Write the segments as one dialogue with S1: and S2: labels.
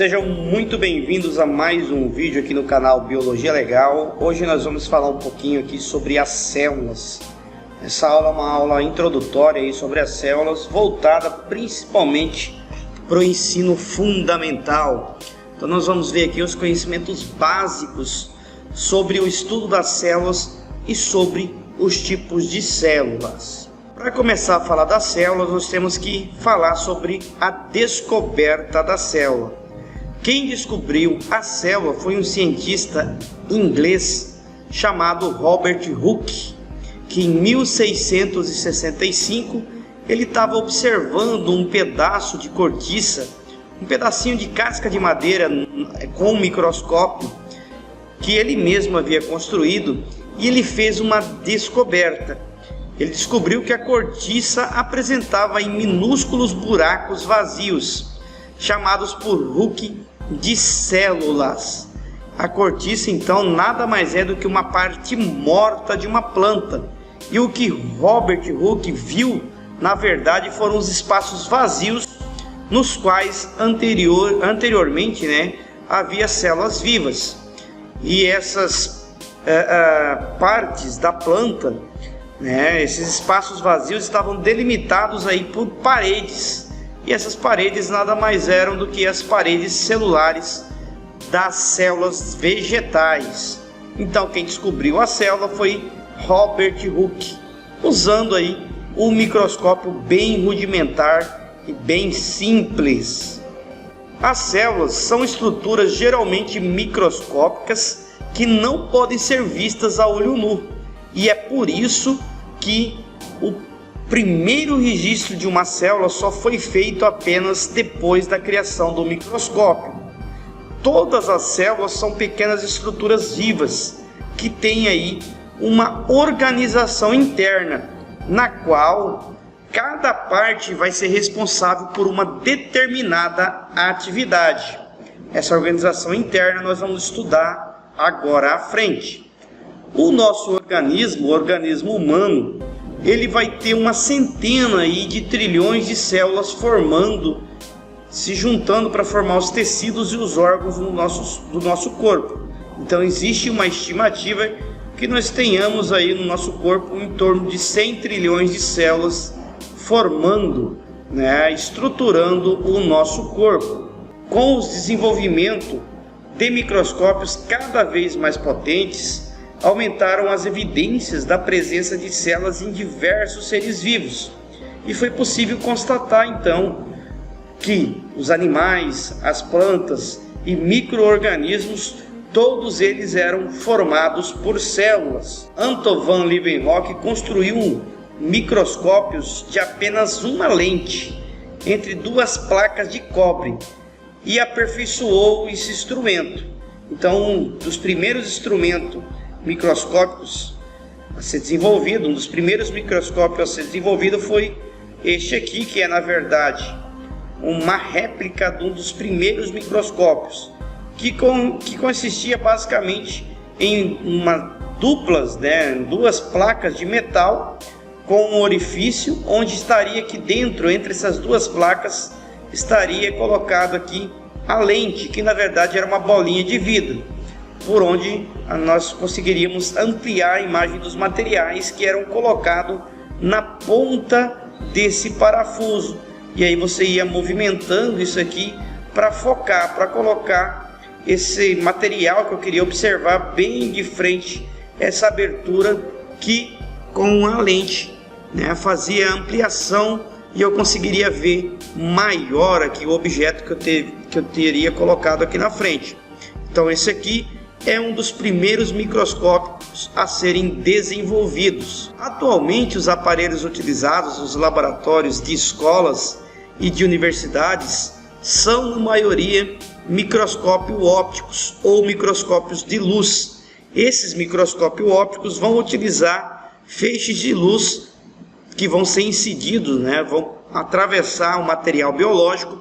S1: Sejam muito bem-vindos a mais um vídeo aqui no canal Biologia Legal. Hoje nós vamos falar um pouquinho aqui sobre as células. Essa aula é uma aula introdutória aí sobre as células, voltada principalmente para o ensino fundamental. Então nós vamos ver aqui os conhecimentos básicos sobre o estudo das células e sobre os tipos de células. Para começar a falar das células, nós temos que falar sobre a descoberta da célula. Quem descobriu a célula foi um cientista inglês chamado Robert Hooke, que em 1665 ele estava observando um pedaço de cortiça, um pedacinho de casca de madeira com um microscópio que ele mesmo havia construído, e ele fez uma descoberta. Ele descobriu que a cortiça apresentava em minúsculos buracos vazios, chamados por Hooke de células. A cortiça então nada mais é do que uma parte morta de uma planta, e o que Robert Hooke viu na verdade foram os espaços vazios nos quais anteriormente havia células vivas, e essas partes da planta, esses espaços vazios estavam delimitados aí por paredes, e essas paredes nada mais eram do que as paredes celulares das células vegetais. Então quem descobriu a célula foi Robert Hooke, usando aí um microscópio bem rudimentar e bem simples. As células são estruturas geralmente microscópicas que não podem ser vistas a olho nu, e é por isso que o primeiro registro de uma célula só foi feito apenas depois da criação do microscópio. Todas as células são pequenas estruturas vivas que têm aí uma organização interna, na qual cada parte vai ser responsável por uma determinada atividade. Essa organização interna nós vamos estudar agora à frente. O nosso organismo, o organismo humano, ele vai ter uma centena aí de trilhões de células se juntando para formar os tecidos e os órgãos do nosso corpo. Então existe uma estimativa que nós tenhamos aí no nosso corpo em torno de 100 trilhões de células formando, estruturando o nosso corpo. Com o desenvolvimento de microscópios cada vez mais potentes, aumentaram as evidências da presença de células em diversos seres vivos, e foi possível constatar então que os animais, as plantas e micro-organismos, todos eles eram formados por células. Anton van Leeuwenhoek construiu microscópios de apenas uma lente entre duas placas de cobre e aperfeiçoou esse instrumento. Então, um dos primeiros instrumentos microscópicos a ser desenvolvido, um dos primeiros microscópios a ser desenvolvido foi este aqui, que é na verdade uma réplica de um dos primeiros microscópios, que consistia basicamente em duas placas de metal com um orifício, onde estaria aqui dentro, entre essas duas placas, estaria colocado aqui a lente, que na verdade era uma bolinha de vidro, por onde nós conseguiríamos ampliar a imagem dos materiais que eram colocados na ponta desse parafuso. E aí você ia movimentando isso aqui para focar, para colocar esse material que eu queria observar bem de frente, essa abertura que com a lente fazia ampliação, e eu conseguiria ver maior aqui o objeto que eu teria colocado aqui na frente. Então esse aqui é um dos primeiros microscópios a serem desenvolvidos. Atualmente os aparelhos utilizados nos laboratórios de escolas e de universidades são, na maioria, microscópios ópticos ou microscópios de luz. Esses microscópios ópticos vão utilizar feixes de luz que vão ser incididos, vão atravessar o material biológico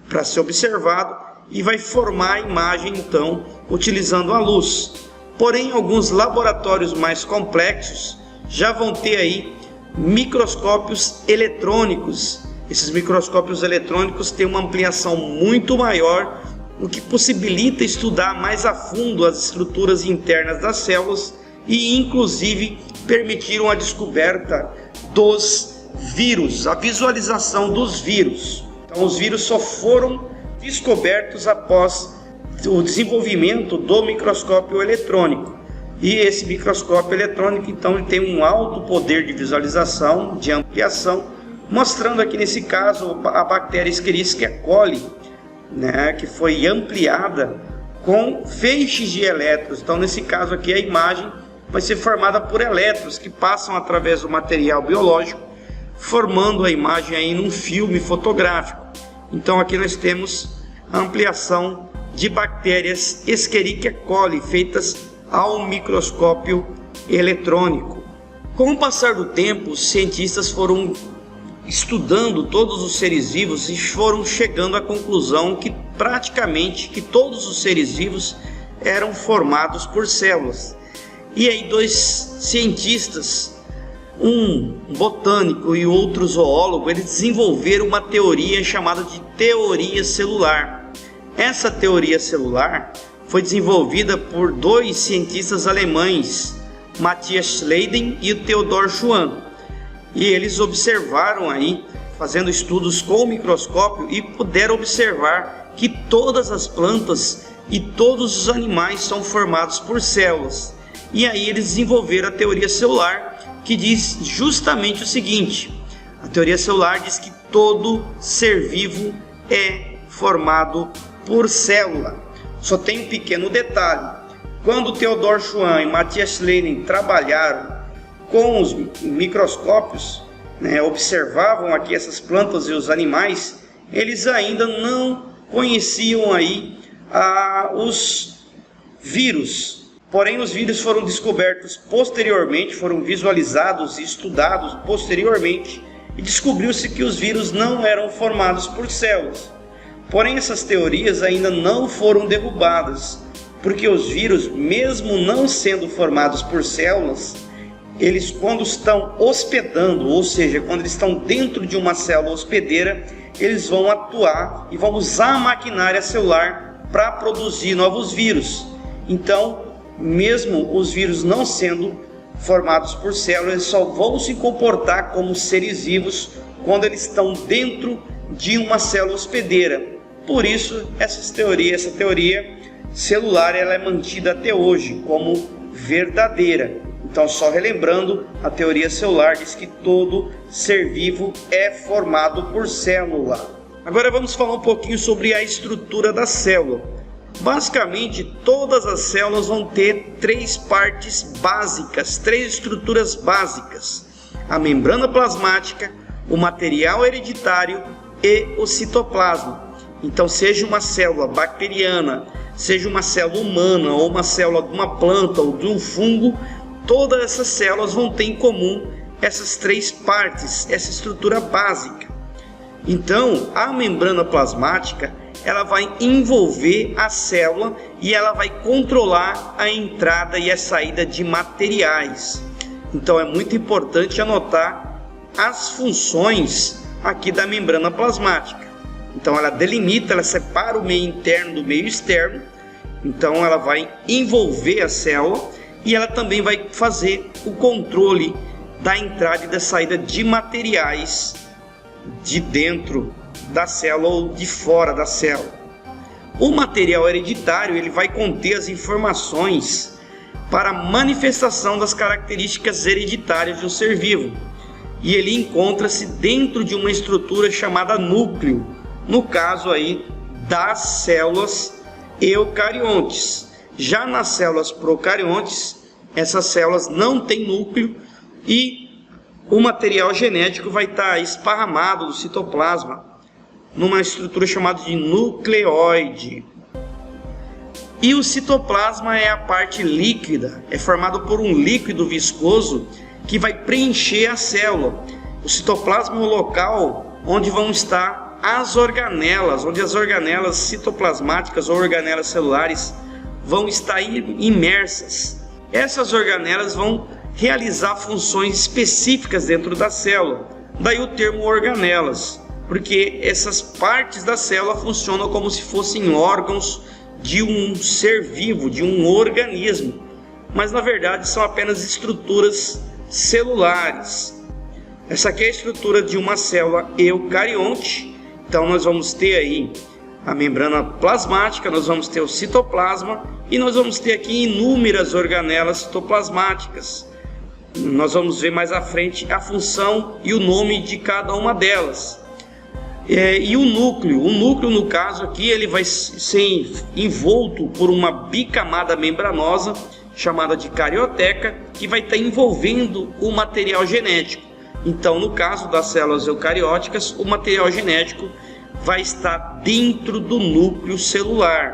S1: para ser observado, e vai formar a imagem então utilizando a luz. Porém, alguns laboratórios mais complexos já vão ter aí microscópios eletrônicos. Esses microscópios eletrônicos têm uma ampliação muito maior o que possibilita estudar mais a fundo as estruturas internas das células e inclusive permitiram a descoberta dos vírus, a visualização dos vírus. Então os vírus só foram descobertos após o desenvolvimento do microscópio eletrônico. E esse microscópio eletrônico, então, ele tem um alto poder de visualização, de ampliação, mostrando aqui nesse caso a bactéria Escherichia coli, né, que foi ampliada com feixes de elétrons. Então, nesse caso aqui, a imagem vai ser formada por elétrons que passam através do material biológico, formando a imagem aí num filme fotográfico. Então, aqui nós temos a ampliação de bactérias Escherichia coli feitas ao microscópio eletrônico. Com o passar do tempo, os cientistas foram estudando todos os seres vivos e foram chegando à conclusão que praticamente todos os seres vivos eram formados por células. E aí dois cientistas, um botânico e outro zoólogo, eles desenvolveram uma teoria chamada de teoria celular. Essa teoria celular foi desenvolvida por dois cientistas alemães, Matthias Schleiden e Theodor Schwann. E eles observaram aí, fazendo estudos com o microscópio, e puderam observar que todas as plantas e todos os animais são formados por células. E aí eles desenvolveram a teoria celular, que diz justamente o seguinte: a teoria celular diz que todo ser vivo é formado por célula. Só tem um pequeno detalhe: quando Theodor Schwann e Matthias Schleiden trabalharam com os microscópios, né, observavam aqui essas plantas e os animais, eles ainda não conheciam aí os vírus. Porém, os vírus foram descobertos posteriormente, foram visualizados e estudados posteriormente, e descobriu-se que os vírus não eram formados por células. Porém, essas teorias ainda não foram derrubadas, porque os vírus, mesmo não sendo formados por células, eles, quando estão hospedando, ou seja, quando eles estão dentro de uma célula hospedeira, eles vão atuar e vão usar a maquinária celular para produzir novos vírus. Então, mesmo os vírus não sendo formados por células, eles só vão se comportar como seres vivos quando eles estão dentro de uma célula hospedeira. Por isso, essa teoria celular, ela é mantida até hoje como verdadeira. Então, só relembrando, a teoria celular diz que todo ser vivo é formado por célula. Agora vamos falar um pouquinho sobre a estrutura da célula. Basicamente, todas as células vão ter três partes básicas, três estruturas básicas: a membrana plasmática, o material hereditário e o citoplasma. Então, seja uma célula bacteriana, seja uma célula humana, ou uma célula de uma planta ou de um fungo, todas essas células vão ter em comum essas três partes, essa estrutura básica. Então, a membrana plasmática, ela vai envolver a célula e ela vai controlar a entrada e a saída de materiais. Então, é muito importante anotar as funções aqui da membrana plasmática. Então, ela delimita, ela separa o meio interno do meio externo. Então, ela vai envolver a célula e ela também vai fazer o controle da entrada e da saída de materiais de dentro da célula ou de fora da célula. O material hereditário, ele vai conter as informações para a manifestação das características hereditárias de um ser vivo. E ele encontra-se dentro de uma estrutura chamada núcleo, no caso aí das células eucariontes. Já nas células procariontes, essas células não têm núcleo e o material genético vai estar esparramado no citoplasma, numa estrutura chamada de nucleoide. E o citoplasma é a parte líquida, é formado por um líquido viscoso que vai preencher a célula. O citoplasma é o local onde vão estar as organelas, onde as organelas citoplasmáticas ou organelas celulares vão estar imersas. Essas organelas vão realizar funções específicas dentro da célula, daí o termo organelas. porque essas partes da célula funcionam como se fossem órgãos de um ser vivo, de um organismo, mas na verdade são apenas estruturas celulares. Essa aqui é a estrutura de uma célula eucarionte. Então nós vamos ter aí a membrana plasmática, nós vamos ter o citoplasma e nós vamos ter aqui inúmeras organelas citoplasmáticas. Nós vamos ver mais à frente a função e o nome de cada uma delas. E o núcleo no caso aqui, ele vai ser envolto por uma bicamada membranosa chamada de carioteca, que vai estar envolvendo o material genético. Então, no caso das células eucarióticas, o material genético vai estar dentro do núcleo celular.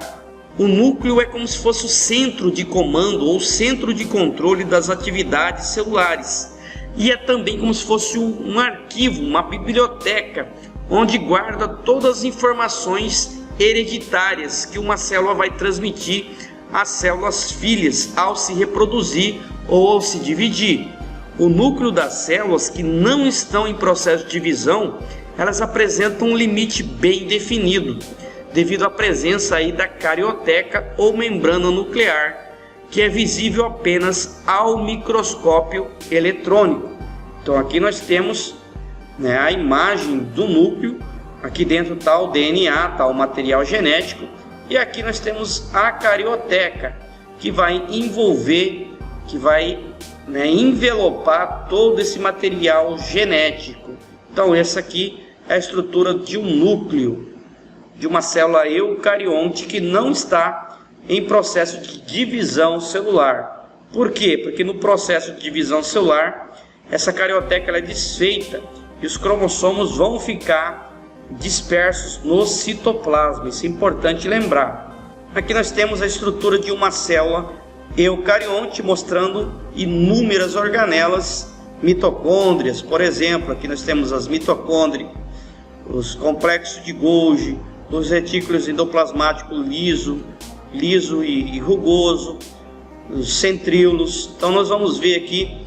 S1: O núcleo é como se fosse o centro de comando ou centro de controle das atividades celulares. E é também como se fosse um arquivo, uma biblioteca, onde guarda todas as informações hereditárias que uma célula vai transmitir às células filhas ao se reproduzir ou ao se dividir. O núcleo das células que não estão em processo de divisão, elas apresentam um limite bem definido, devido à presença aí da carioteca ou membrana nuclear, que é visível apenas ao microscópio eletrônico. Então aqui nós temos, a imagem do núcleo. Aqui dentro está o DNA, está o material genético, e aqui nós temos a carioteca, que vai envolver, que vai envelopar todo esse material genético. Então essa aqui é a estrutura de um núcleo de uma célula eucarionte que não está em processo de divisão celular. Por quê? Porque no processo de divisão celular, essa carioteca ela é desfeita e os cromossomos vão ficar dispersos no citoplasma. Isso é importante lembrar. Aqui nós temos a estrutura de uma célula eucarionte, mostrando inúmeras organelas, mitocôndrias, por exemplo. Aqui nós temos as mitocôndrias, os complexos de Golgi, os retículos endoplasmáticos liso e rugoso, os centríolos. Então nós vamos ver aqui,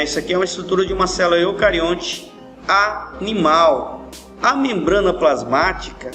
S1: isso aqui é uma estrutura de uma célula eucarionte animal. A membrana plasmática,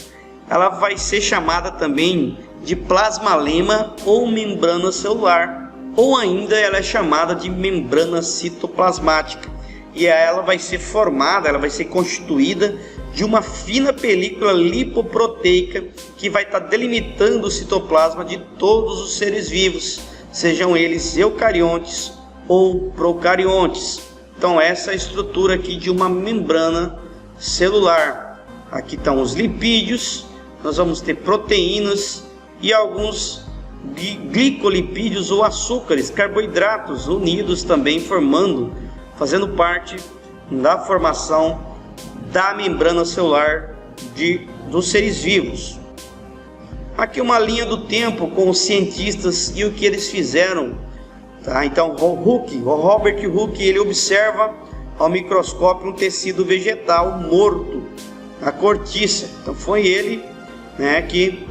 S1: ela vai ser chamada também de plasmalema ou membrana celular, ou ainda ela é chamada de membrana citoplasmática. E ela vai ser formada, ela vai ser constituída de uma fina película lipoproteica que vai estar delimitando o citoplasma de todos os seres vivos, sejam eles eucariontes ou procariontes. Então essa é a estrutura aqui de uma membrana celular. Aqui estão os lipídios, nós vamos ter proteínas e alguns glicolipídios ou açúcares, carboidratos unidos também fazendo parte da formação da membrana celular dos seres vivos. Aqui uma linha do tempo com os cientistas e o que eles fizeram. Então o Robert Hooke, ele observa ao microscópio um tecido vegetal morto, a cortiça. Então foi ele que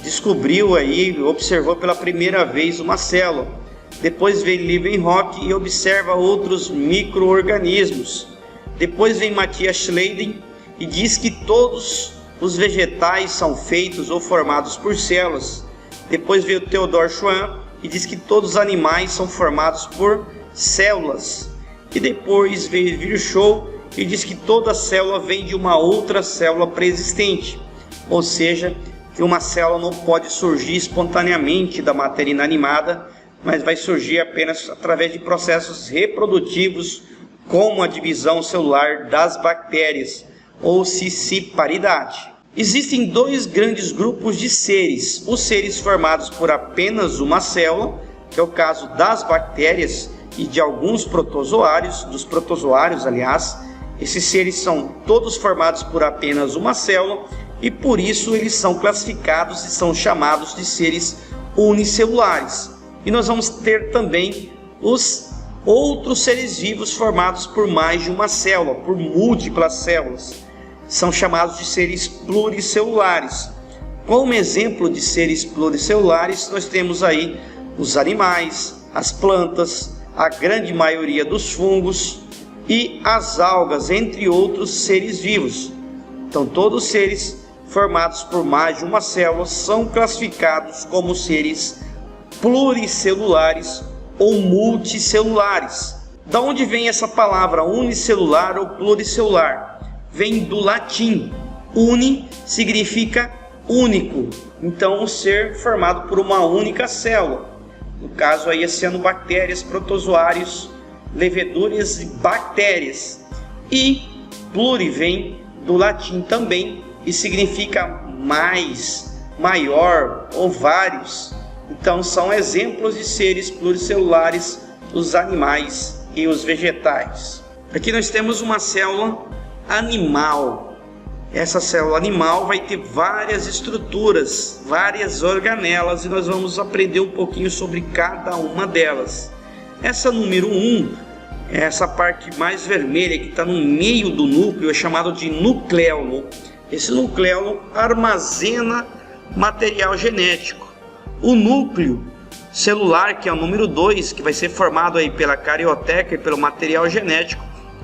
S1: descobriu aí, observou pela primeira vez uma célula. Depois vem Leeuwenhoek e observa outros micro-organismos. Depois vem Matthias Schleiden e diz que todos os vegetais são feitos ou formados por células. Depois veio Theodor Schwann e diz que todos os animais são formados por células. E depois veio Virchow e diz que toda célula vem de uma outra célula pré-existente. Ou seja, que uma célula não pode surgir espontaneamente da matéria inanimada, mas vai surgir apenas através de processos reprodutivos, como a divisão celular das bactérias, ou siciparidade. Existem dois grandes grupos de seres: os seres formados por apenas uma célula, que é o caso das bactérias e de alguns protozoários, aliás. Esses seres são todos formados por apenas uma célula e por isso eles são classificados e são chamados de seres unicelulares. E nós vamos ter também os outros seres vivos formados por mais de uma célula, por múltiplas células. São chamados de seres pluricelulares. Como exemplo de seres pluricelulares, nós temos aí os animais, as plantas, a grande maioria dos fungos e as algas, entre outros seres vivos. Então todos os seres formados por mais de uma célula são classificados como seres pluricelulares ou multicelulares. Da onde vem essa palavra unicelular ou pluricelular? Vem do latim. Uni significa único, então um ser formado por uma única célula. No caso aí, cianobactérias, protozoários, leveduras e bactérias. E pluri vem do latim também e significa mais, maior ou vários. Então são exemplos de seres pluricelulares os animais e os vegetais. Aqui nós temos uma célula animal. Essa célula animal vai ter várias estruturas, várias organelas, e nós vamos aprender um pouquinho sobre cada uma delas. Essa número 1, essa parte mais vermelha que está no meio do núcleo, é chamado de nucleolo. Esse nucleolo armazena material genético. O núcleo celular, que é o número 2, que vai ser formado aí pela carioteca e pelo material genético,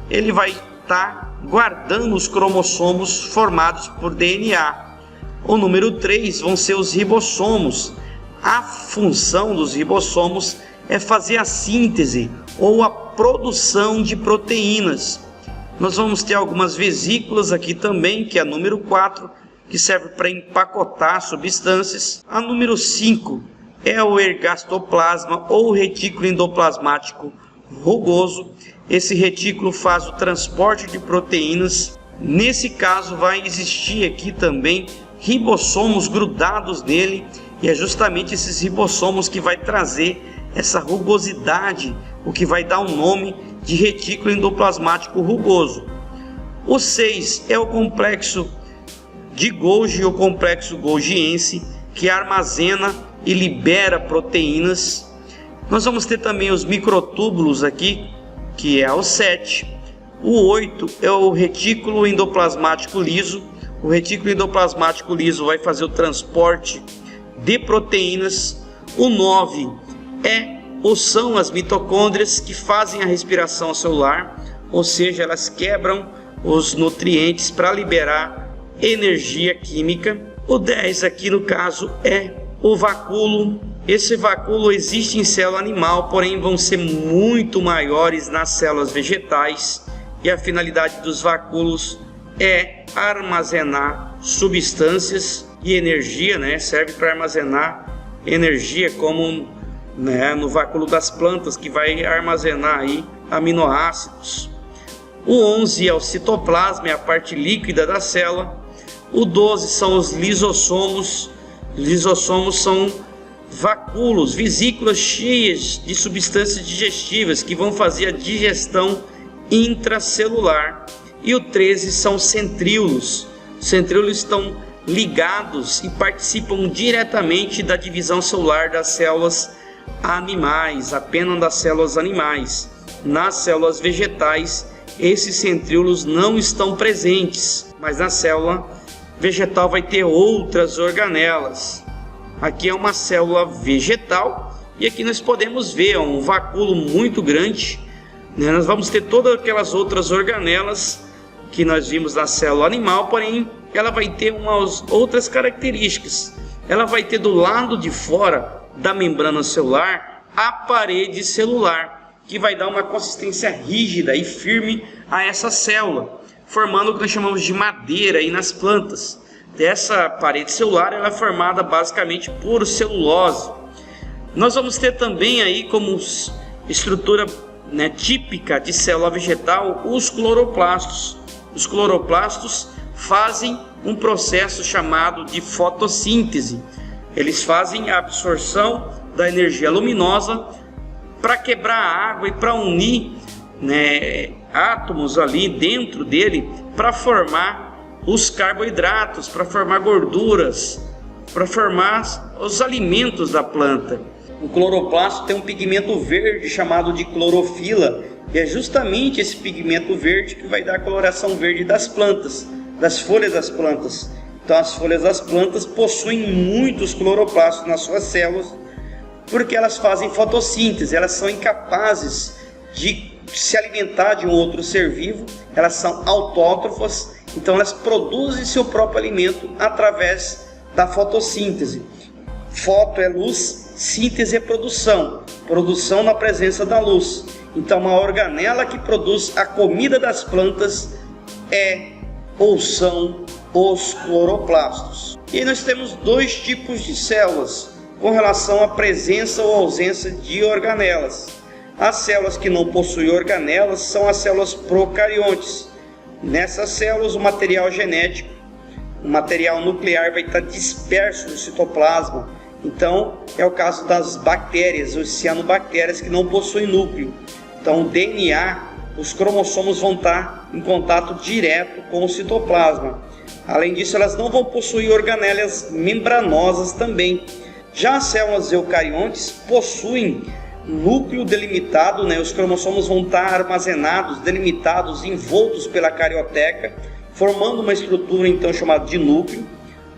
S1: ele vai estar guardando os cromossomos formados por DNA. O número 3 vão ser os ribossomos. A função dos ribossomos é fazer a síntese ou a produção de proteínas. Nós vamos ter algumas vesículas aqui também, que é a número 4, que serve para empacotar substâncias. A número 5 é o ergastoplasma ou retículo endoplasmático rugoso. Esse retículo faz o transporte de proteínas. Nesse caso vai existir aqui também ribossomos grudados nele, e é justamente esses ribossomos que vai trazer essa rugosidade, o que vai dar o nome de retículo endoplasmático rugoso. O 6 é o complexo de Golgi ou complexo golgiense, que armazena e libera proteínas. Nós vamos ter também os microtúbulos aqui, que é o 7. O 8 é o retículo endoplasmático liso. O retículo endoplasmático liso vai fazer o transporte de proteínas. O 9 são as mitocôndrias, que fazem a respiração celular, ou seja, elas quebram os nutrientes para liberar energia química. O 10 aqui no caso é o vacúolo. Esse vacúolo existe em célula animal, porém vão ser muito maiores nas células vegetais, e a finalidade dos vacúolos é armazenar substâncias e energia, serve para armazenar energia, como no vacúolo das plantas, que vai armazenar aí aminoácidos. O 11 é o citoplasma, é a parte líquida da célula. O 12 são os lisossomos. Lisossomos são vacúolos, vesículas cheias de substâncias digestivas que vão fazer a digestão intracelular. E o 13 são centríolos. Os centríolos estão ligados e participam diretamente da divisão celular das células animais, apenas das células animais. Nas células vegetais, esses centríolos não estão presentes, mas na célula vegetal vai ter outras organelas. Aqui é uma célula vegetal, e aqui nós podemos ver um vacúolo muito grande. Nós vamos ter todas aquelas outras organelas que nós vimos na célula animal, porém ela vai ter umas outras características. Ela vai ter do lado de fora da membrana celular a parede celular, que vai dar uma consistência rígida e firme a essa célula, formando o que nós chamamos de madeira aí nas plantas. Essa parede celular ela é formada basicamente por celulose. Nós vamos ter também aí como estrutura típica de célula vegetal os cloroplastos. Os cloroplastos fazem um processo chamado de fotossíntese. Eles fazem a absorção da energia luminosa para quebrar a água e para unir átomos ali dentro dele para formar os carboidratos, para formar gorduras, para formar os alimentos da planta. O cloroplasto tem um pigmento verde chamado de clorofila, e é justamente esse pigmento verde que vai dar a coloração verde das plantas, das folhas das plantas. Então as folhas das plantas possuem muitos cloroplastos nas suas células, porque elas fazem fotossíntese, elas são incapazes de se alimentar de um outro ser vivo, elas são autótrofas, Então elas produzem seu próprio alimento através da fotossíntese. Foto é luz, síntese é produção. Produção na presença da luz. Então uma organela que produz a comida das plantas é ou são os cloroplastos. E aí nós temos dois tipos de células com relação à presença ou ausência de organelas. As células que não possuem organelas são as células procariontes. Nessas células o material genético, o material nuclear vai estar disperso no citoplasma. Então é o caso das bactérias, os cianobactérias que não possuem núcleo. Então o DNA, os cromossomos vão estar em contato direto com o citoplasma. Além disso, elas não vão possuir organelas membranosas também. Já as células eucariontes possuem núcleo delimitado, os cromossomos vão estar armazenados, delimitados, envoltos pela carioteca, formando uma estrutura então chamada de núcleo.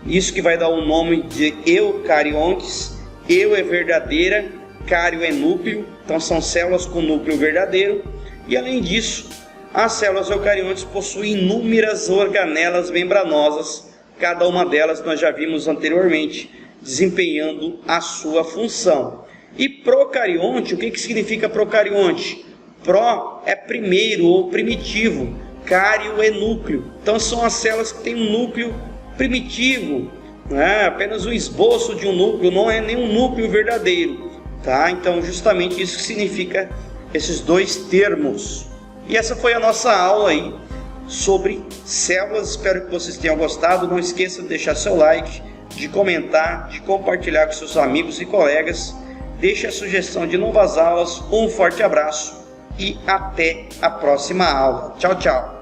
S1: Isso que vai dar o nome de eucariontes. Eu é verdadeira, cário é núcleo, então são células com núcleo verdadeiro. E além disso, as células eucariontes possuem inúmeras organelas membranosas, cada uma delas nós já vimos anteriormente, desempenhando a sua função. E procarionte, o que significa procarionte? Pro é primeiro ou primitivo, cário é núcleo. Então são as células que têm um núcleo primitivo, apenas um esboço de um núcleo, não é nenhum núcleo verdadeiro. Tá? Então justamente isso que significa esses dois termos. E essa foi a nossa aula aí sobre células. Espero que vocês tenham gostado. Não esqueça de deixar seu like, de comentar, de compartilhar com seus amigos e colegas. Deixe a sugestão de novas aulas. Um forte abraço e até a próxima aula. Tchau, tchau.